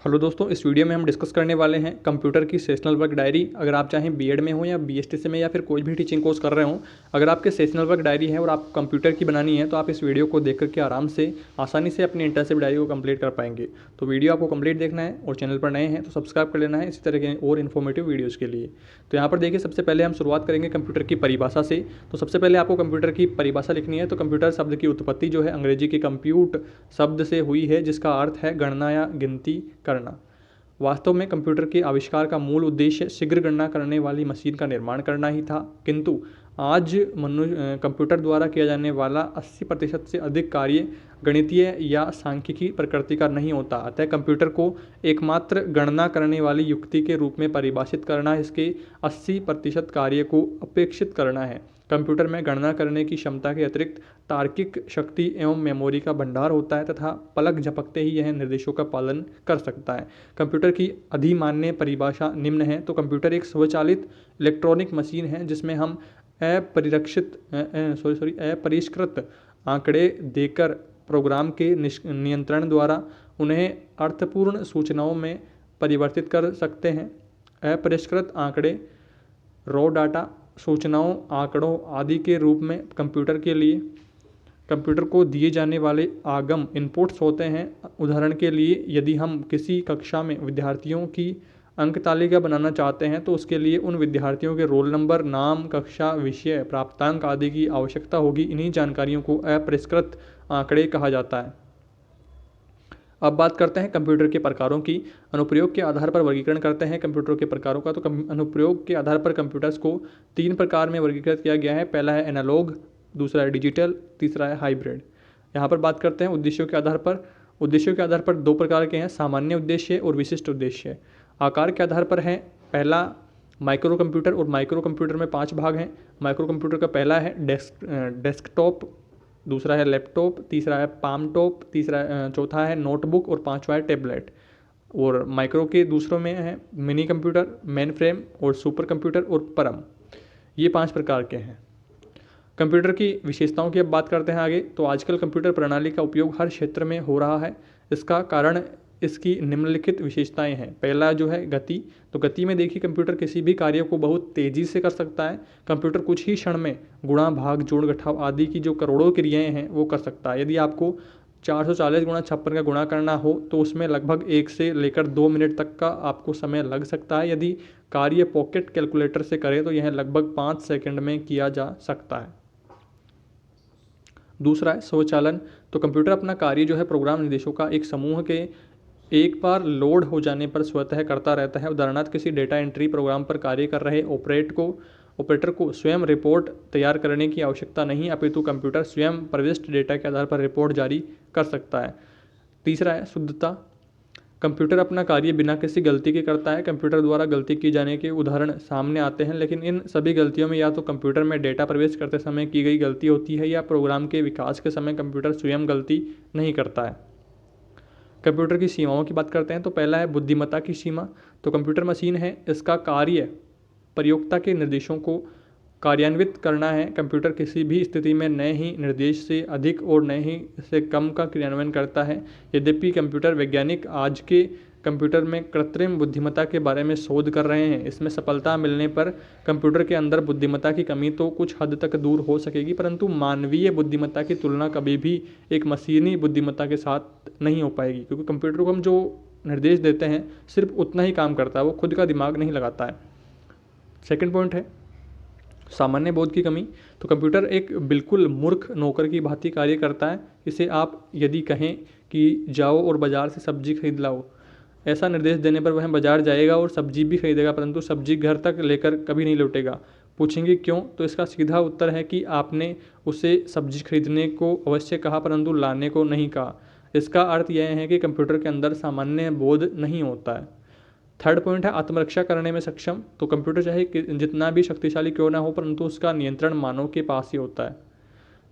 Hello दोस्तों, इस video में हम डिस्कस करने वाले हैं कंप्यूटर की सेशनल वर्क डायरी। अगर आप चाहें बीएड में हो या बीएसटीसी में या फिर कोई भी टीचिंग कोर्स कर रहे हो, अगर आपके सेशनल वर्क डायरी है और आप कंप्यूटर की बनानी है तो आप इस वीडियो को देख करके आराम से आसानी से अपनी इंटर्नशिप डायरी को कंप्लीट कर पाएंगे। तो वीडियो आपको कंप्लीट देखना है और चैनल पर नए हैं तो सब्सक्राइब कर लेना है इसी तरह के और इन्फॉर्मेटिव वीडियोज़ के लिए। तो यहाँ पर देखिए, सबसे पहले हम शुरुआत करेंगे कंप्यूटर की परिभाषा से। तो सबसे पहले आपको कंप्यूटर की परिभाषा लिखनी है। तो कंप्यूटर शब्द की उत्पत्ति जो है अंग्रेजी के कंप्यूट शब्द से हुई है, जिसका अर्थ है गणना या गिनती करना। वास्तव में कंप्यूटर के आविष्कार का मूल उद्देश्य शीघ्र गणना करने वाली मशीन का निर्माण करना ही था, किंतु आज कंप्यूटर द्वारा किया जाने वाला 80% से अधिक कार्य गणितीय या सांख्यिकी प्रकृति का नहीं होता। अतः कंप्यूटर को एकमात्र गणना करने वाली युक्ति के रूप में परिभाषित करना, इसके 80% कार्य को अपेक्षित करना है। कंप्यूटर में गणना करने की क्षमता के अतिरिक्त तार्किक शक्ति एवं मेमोरी का भंडार होता है तथा पलक झपकते ही यह निर्देशों का पालन कर सकता है। कंप्यूटर की अधिमान्य परिभाषा निम्न है। तो कंप्यूटर एक स्वचालित इलेक्ट्रॉनिक मशीन है जिसमें हम अपरिष्कृत आंकड़े देकर प्रोग्राम के नियंत्रण द्वारा उन्हें अर्थपूर्ण सूचनाओं में परिवर्तित कर सकते हैं। अपरिष्कृत आंकड़े, रॉ डाटा, सूचनाओं, आंकड़ों आदि के रूप में कंप्यूटर को दिए जाने वाले आगम इनपुट्स होते हैं। उदाहरण के लिए, यदि हम किसी कक्षा में विद्यार्थियों की अंक तालिका बनाना चाहते हैं तो उसके लिए उन विद्यार्थियों के रोल नंबर, नाम, कक्षा, विषय, प्राप्तांक आदि की आवश्यकता होगी। इन्हीं जानकारियों को अपरिष्कृत आंकड़े कहा जाता है। अब बात करते हैं कंप्यूटर के प्रकारों की। अनुप्रयोग के आधार पर वर्गीकरण करते हैं कंप्यूटर के प्रकारों का। तो अनुप्रयोग के आधार पर कंप्यूटर्स को 3 प्रकार में वर्गीकृत किया गया है। पहला है एनालॉग, दूसरा है डिजिटल, तीसरा है हाइब्रिड। यहाँ पर बात करते हैं उद्देश्यों के आधार पर। उद्देश्यों के आधार पर 2 प्रकार के हैं, सामान्य उद्देश्य और विशिष्ट उद्देश्य। आकार के आधार पर है, पहला माइक्रो कंप्यूटर, और माइक्रो कंप्यूटर में 5 भाग हैं। माइक्रो कंप्यूटर का पहला है डेस्कटॉप, दूसरा है लैपटॉप, तीसरा है पाम टॉप, चौथा है नोटबुक और 5वां है टैबलेट। और माइक्रो के दूसरों में है मिनी कंप्यूटर, मेन फ्रेम और सुपर कंप्यूटर और परम। ये 5 प्रकार के हैं। कंप्यूटर की विशेषताओं की अब बात करते हैं आगे। तो आजकल कंप्यूटर प्रणाली का उपयोग हर क्षेत्र में हो रहा है। इसका कारण इसकी निम्नलिखित विशेषताएं हैं। पहला जो है गति। तो गति में देखिए, कंप्यूटर किसी भी कार्य को बहुत तेज़ी से कर सकता है। कंप्यूटर कुछ ही क्षण में गुणा, भाग, जोड़, घटाव आदि की जो करोड़ों क्रियाएं हैं वो कर सकता है। यदि आपको 440 गुणा 56 का गुणा करना हो तो उसमें लगभग 1 से लेकर 2 मिनट तक का आपको समय लग सकता है। यदि कार्य पॉकेट कैलकुलेटर से करें तो यह लगभग 5 सेकंड में किया जा सकता है। दूसरा है स्वचालन। तो कंप्यूटर अपना कार्य जो है प्रोग्राम निर्देशों का एक समूह के एक बार लोड हो जाने पर स्वतः करता रहता है। उदाहरणार्थ, किसी डेटा एंट्री प्रोग्राम पर कार्य कर रहे ऑपरेटर को स्वयं रिपोर्ट तैयार करने की आवश्यकता नहीं, अपितु कंप्यूटर स्वयं प्रविष्ट डेटा के आधार पर रिपोर्ट जारी कर सकता है। तीसरा है शुद्धता। कंप्यूटर अपना कार्य बिना किसी गलती के करता है। कंप्यूटर द्वारा गलती की जाने के उदाहरण सामने आते हैं, लेकिन इन सभी गलतियों में या तो कंप्यूटर में डेटा प्रवेश करते समय की गई गलती होती है या प्रोग्राम के विकास के समय कंप्यूटर स्वयं गलती नहीं करता है। कंप्यूटर की सीमाओं की बात करते हैं। तो पहला है बुद्धिमत्ता की सीमा। तो कंप्यूटर मशीन है, इसका कार्य प्रयोक्ता के निर्देशों को कार्यान्वित करना है। कंप्यूटर किसी भी स्थिति में नए ही निर्देश से अधिक और नए ही से कम का क्रियान्वयन करता है। यद्यपि कंप्यूटर वैज्ञानिक आज के कंप्यूटर में कृत्रिम बुद्धिमत्ता के बारे में शोध कर रहे हैं। इसमें सफलता मिलने पर कंप्यूटर के अंदर बुद्धिमत्ता की कमी तो कुछ हद तक दूर हो सकेगी, परंतु मानवीय बुद्धिमत्ता की तुलना कभी भी एक मशीनी बुद्धिमत्ता के साथ नहीं हो पाएगी, क्योंकि कंप्यूटर को हम जो निर्देश देते हैं सिर्फ उतना ही काम करता है, वो खुद का दिमाग नहीं लगाता है। सेकंड पॉइंट है सामान्य बोध की कमी। तो कंप्यूटर एक बिल्कुल मूर्ख नौकर की भांति कार्य करता है। इसे आप यदि कहें कि जाओ और बाज़ार से सब्जी खरीद लाओ, ऐसा निर्देश देने पर वह बाजार जाएगा और सब्जी भी खरीदेगा, परंतु सब्जी घर तक लेकर कभी नहीं लौटेगा। पूछेंगे क्यों? तो इसका सीधा उत्तर है कि आपने उसे सब्जी खरीदने को अवश्य कहा परंतु लाने को नहीं कहा। इसका अर्थ यह है कि कंप्यूटर के अंदर सामान्य बोध नहीं होता है। थर्ड पॉइंट है आत्मरक्षा करने में सक्षम। तो कंप्यूटर चाहे जितना भी शक्तिशाली क्यों ना हो, परंतु उसका नियंत्रण मानव के पास ही होता है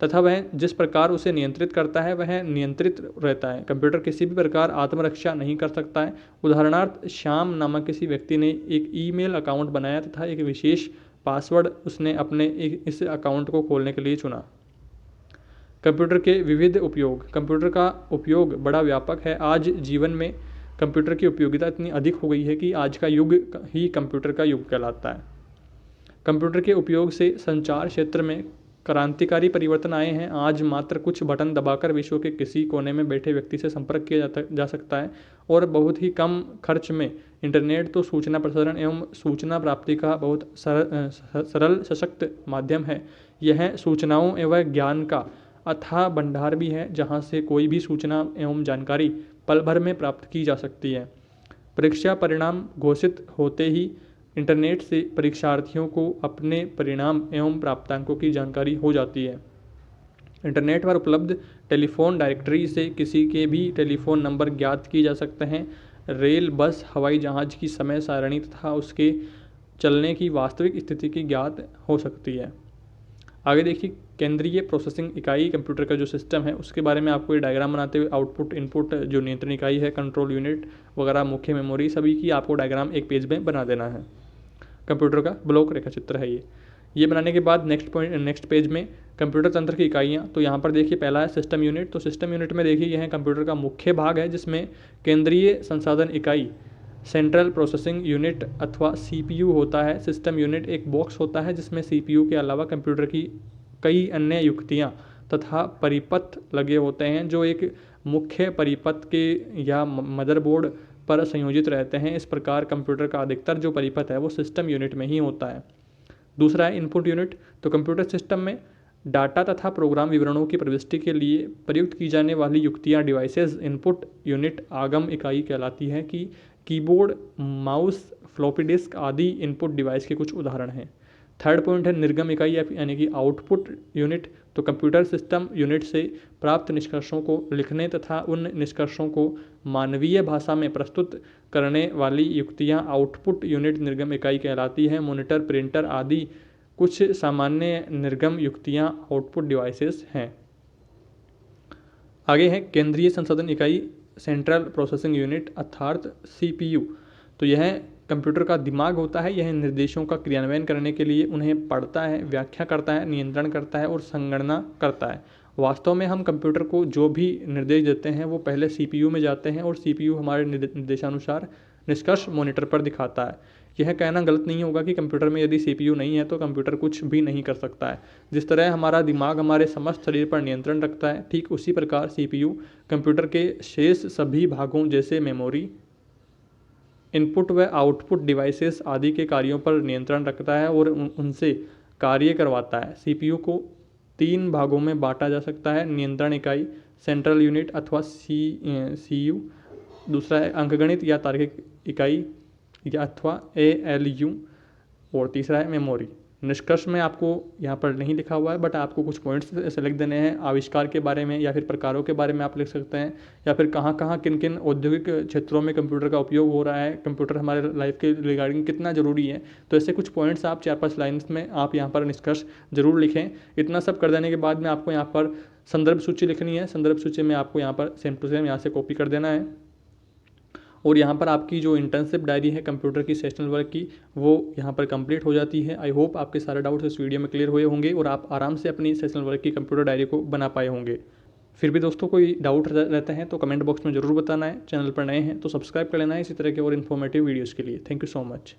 तथा वह जिस प्रकार उसे नियंत्रित करता है वह नियंत्रित रहता है। कंप्यूटर किसी भी प्रकार आत्मरक्षा नहीं कर सकता है। उदाहरणार्थ, श्याम नामक किसी व्यक्ति ने एक ईमेल अकाउंट बनाया तथा एक विशेष पासवर्ड उसने अपने इस अकाउंट को खोलने के लिए चुना। कंप्यूटर के विविध उपयोग। कंप्यूटर का उपयोग बड़ा व्यापक है। आज जीवन में कंप्यूटर की उपयोगिता इतनी अधिक हो गई है कि आज का युग ही कंप्यूटर का युग कहलाता है। कंप्यूटर के उपयोग से संचार क्षेत्र में क्रांतिकारी परिवर्तन आए हैं। आज मात्र कुछ बटन दबाकर विश्व के किसी कोने में बैठे व्यक्ति से संपर्क किया जा सकता है और बहुत ही कम खर्च में। इंटरनेट तो सूचना प्रसारण एवं सूचना प्राप्ति का बहुत सरल सशक्त माध्यम है। यह सूचनाओं एवं ज्ञान का अथाह भंडार भी है, जहाँ से कोई भी सूचना एवं जानकारी पल भर में प्राप्त की जा सकती है। परीक्षा परिणाम घोषित होते ही इंटरनेट से परीक्षार्थियों को अपने परिणाम एवं प्राप्तांकों की जानकारी हो जाती है। इंटरनेट पर उपलब्ध टेलीफोन डायरेक्टरी से किसी के भी टेलीफोन नंबर ज्ञात किए जा सकते हैं। रेल, बस, हवाई जहाज की समय सारणी तथा उसके चलने की वास्तविक स्थिति की ज्ञात हो सकती है। आगे देखिए, केंद्रीय प्रोसेसिंग इकाई कंप्यूटर का जो सिस्टम है उसके बारे में आपको ये डायग्राम बनाते हुए आउटपुट, इनपुट, जो नियंत्रण इकाई है, कंट्रोल यूनिट वगैरह, मुख्य मेमोरी, सभी की आपको डायग्राम एक पेज में बना देना है। कंप्यूटर का ब्लॉक रेखा चित्र है ये बनाने के बाद नेक्स्ट पेज में कंप्यूटर तंत्र की इकाइयाँ। तो यहाँ पर देखिए पहला है सिस्टम यूनिट। तो सिस्टम यूनिट में देखिए यह कंप्यूटर का मुख्य भाग है, जिसमें केंद्रीय संसाधन इकाई सेंट्रल प्रोसेसिंग यूनिट अथवा CPU होता है। सिस्टम यूनिट एक बॉक्स होता है जिसमें CPU के अलावा कंप्यूटर की कई अन्य युक्तियाँ तथा परिपथ लगे होते हैं, जो एक मुख्य परिपथ के या मदरबोर्ड पर संयोजित रहते हैं। इस प्रकार कंप्यूटर का अधिकतर जो परिपथ है वो सिस्टम यूनिट में ही होता है। दूसरा है इनपुट यूनिट। तो कंप्यूटर सिस्टम में डाटा तथा प्रोग्राम विवरणों की प्रविष्टि के लिए प्रयुक्त की जाने वाली युक्तियाँ, डिवाइसेस। इनपुट यूनिट आगम इकाई कहलाती है कि कीबोर्ड, माउस, फ्लॉपी डिस्क आदि इनपुट डिवाइस के कुछ उदाहरण हैं। थर्ड पॉइंट है निर्गम इकाई यानी कि आउटपुट यूनिट। तो कंप्यूटर सिस्टम यूनिट से प्राप्त निष्कर्षों को लिखने तथा उन निष्कर्षों को मानवीय भाषा में प्रस्तुत करने वाली युक्तियाँ आउटपुट यूनिट निर्गम इकाई कहलाती है। मॉनिटर, प्रिंटर आदि कुछ सामान्य निर्गम युक्तियाँ आउटपुट डिवाइसेस हैं। आगे है केंद्रीय संसाधन इकाई सेंट्रल प्रोसेसिंग यूनिट अर्थात CPU। तो यह कंप्यूटर का दिमाग होता है। यह निर्देशों का क्रियान्वयन करने के लिए उन्हें पढ़ता है, व्याख्या करता है, नियंत्रण करता है और संगणना करता है। वास्तव में हम कंप्यूटर को जो भी निर्देश देते हैं वो पहले CPU में जाते हैं और CPU हमारे निर्देशानुसार निष्कर्ष मॉनिटर पर दिखाता है। यह कहना गलत नहीं होगा कि कंप्यूटर में यदि CPU नहीं है तो कंप्यूटर कुछ भी नहीं कर सकता है। जिस तरह हमारा दिमाग हमारे समस्त शरीर पर नियंत्रण रखता है, ठीक उसी प्रकार CPU कंप्यूटर के शेष सभी भागों जैसे मेमोरी, इनपुट व आउटपुट डिवाइसेस आदि के कार्यों पर नियंत्रण रखता है और उनसे कार्य करवाता है। CPU को 3 भागों में बांटा जा सकता है: नियंत्रण इकाई सेंट्रल यूनिट अथवा CU, दूसरा है अंकगणित या तार्किक इकाई या अथवा ALU, और तीसरा है मेमोरी। निष्कर्ष में आपको यहाँ पर नहीं लिखा हुआ है, बट आपको कुछ पॉइंट्स ऐसे लिख देने हैं। आविष्कार के बारे में या फिर प्रकारों के बारे में आप लिख सकते हैं, या फिर कहाँ कहाँ किन किन औद्योगिक क्षेत्रों में कंप्यूटर का उपयोग हो रहा है, कंप्यूटर हमारे लाइफ के रिगार्डिंग कितना ज़रूरी है। तो ऐसे कुछ पॉइंट्स आप 4-5 लाइन्स में आप यहाँ पर निष्कर्ष जरूर लिखें। इतना सब कर देने के बाद में आपको यहाँ पर संदर्भ सूची लिखनी है। संदर्भ सूची में आपको यहाँ पर सेम टू सेम यहाँ से कॉपी कर देना है, और यहाँ पर आपकी जो इंटर्नशिप डायरी है कंप्यूटर की सेशनल वर्क की, वो यहाँ पर कंप्लीट हो जाती है। आई होप आपके सारे डाउट्स इस वीडियो में क्लियर हुए होंगे और आप आराम से अपनी सेशनल वर्क की कंप्यूटर डायरी को बना पाए होंगे। फिर भी दोस्तों कोई डाउट रहते हैं तो कमेंट बॉक्स में ज़रूर बताना है। चैनल पर नए हैं तो सब्सक्राइब कर लेना है इसी तरह के और इन्फॉर्मेटिव वीडियोज़ के लिए। Thank you so much.